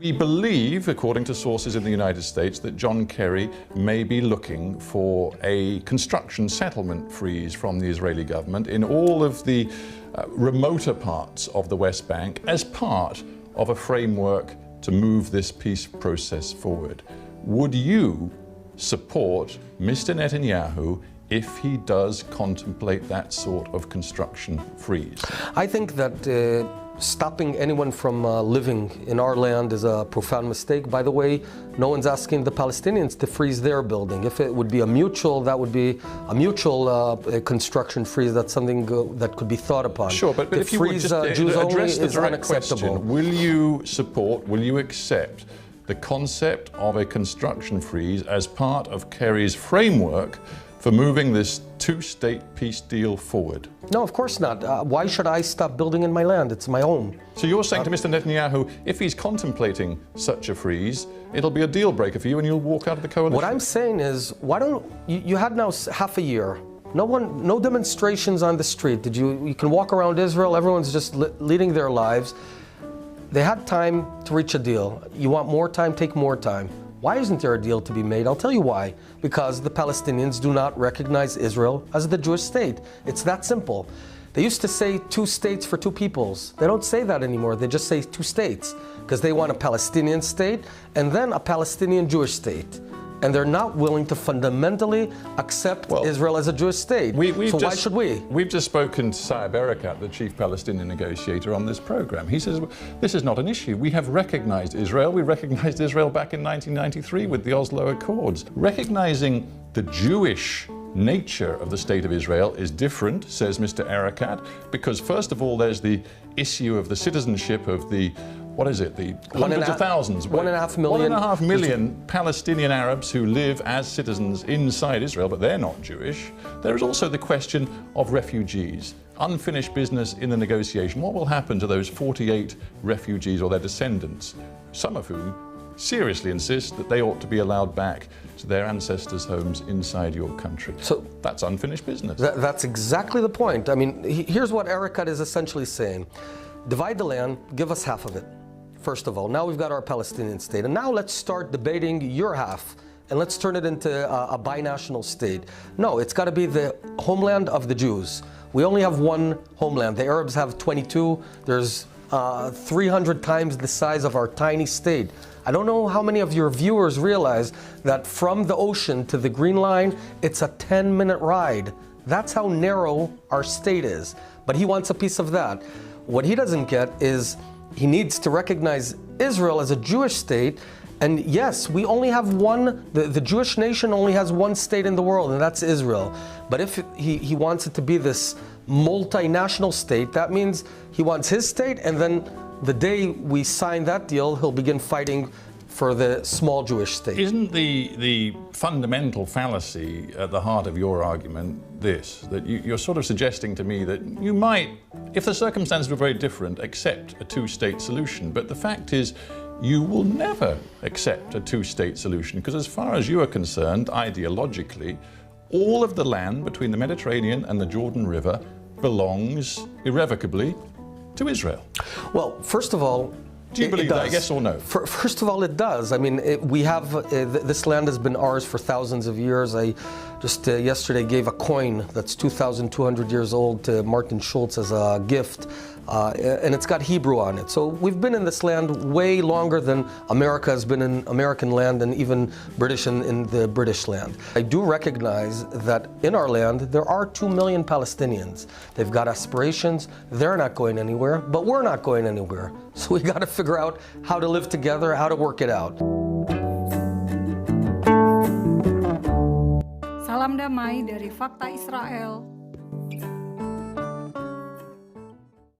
We believe, according to sources in the United States, that John Kerry may be looking for a construction settlement freeze from the Israeli government in all of the remoter parts of the West Bank as part of a framework to move this peace process forward. Would you support Mr. Netanyahu if he does contemplate that sort of construction freeze? I think that stopping anyone from living in our land is a profound mistake. By the way, no one's asking the Palestinians to freeze their building. If it would be a mutual, that would be a mutual construction freeze. That's something that could be thought upon. Sure, but if you would just address the direct question, will you support, will you accept the concept of a construction freeze as part of Kerry's framework for moving this two-state peace deal forward? No, of course not. Why should I stop building in my land? It's my home. So you're saying to Mr. Netanyahu, if he's contemplating such a freeze, it'll be a deal breaker for you and you'll walk out of the coalition? What I'm saying is, why don't you had now half a year. No demonstrations on the street. You can walk around Israel, everyone's just leading their lives. They had time to reach a deal. You want more time, take more time. Why isn't there a deal to be made? I'll tell you why. Because the Palestinians do not recognize Israel as the Jewish state. It's that simple. They used to say 2 states for 2 peoples. They don't say that anymore. They just say 2 states because they want a Palestinian state and then a Palestinian Jewish state. And they're not willing to fundamentally accept Israel as a Jewish state. So why should we? We've just spoken to Saeb Erekat, the chief Palestinian negotiator, on this program. He says, this is not an issue. We have recognized Israel. We recognized Israel back in 1993 with the Oslo Accords. Recognizing the Jewish nature of the state of Israel is different, says Mr. Erekat, because first of all, there's the issue of the citizenship of the the hundreds of thousands, 1.5 million. 1.5 million Palestinian Arabs who live as citizens inside Israel, but they're not Jewish. There is also the question of refugees. Unfinished business in the negotiation. What will happen to those 48 refugees or their descendants, some of whom seriously insist that they ought to be allowed back to their ancestors' homes inside your country? So that's unfinished business. That's exactly the point. I mean, here's what Erekat is essentially saying. Divide the land, give us half of it. First of all, now we've got our Palestinian state, and now let's start debating your half, and let's turn it into a binational state. No, it's got to be the homeland of the Jews. We only have one homeland. The Arabs have 22. There's 300 times the size of our tiny state. I don't know how many of your viewers realize that from the ocean to the Green Line, it's a 10-minute ride. That's how narrow our state is. But he wants a piece of that. What he doesn't get is he needs to recognize Israel as a Jewish state. And yes, we only have one, the Jewish nation only has one state in the world, and that's Israel. But if he wants it to be this multinational state, that means he wants his state, and then the day we sign that deal, he'll begin fighting for the small Jewish state. Isn't the fundamental fallacy at the heart of your argument this, that you're sort of suggesting to me that you might, if the circumstances were very different, accept a 2-state solution, but the fact is you will never accept a 2-state solution because as far as you are concerned, ideologically, all of the land between the Mediterranean and the Jordan River belongs irrevocably to Israel. Well, first of all, do you believe that, yes or no? First of all, it does. I mean, this land has been ours for thousands of years. I just yesterday gave a coin that's 2,200 years old to Martin Schulz as a gift, and it's got Hebrew on it. So we've been in this land way longer than America has been in American land and even British in the British land. I do recognize that in our land, there are 2 million Palestinians. They've got aspirations. They're not going anywhere, but we're not going anywhere. So we got to figure out how to live together, how to work it out. Salam damai dari Fakta Israel.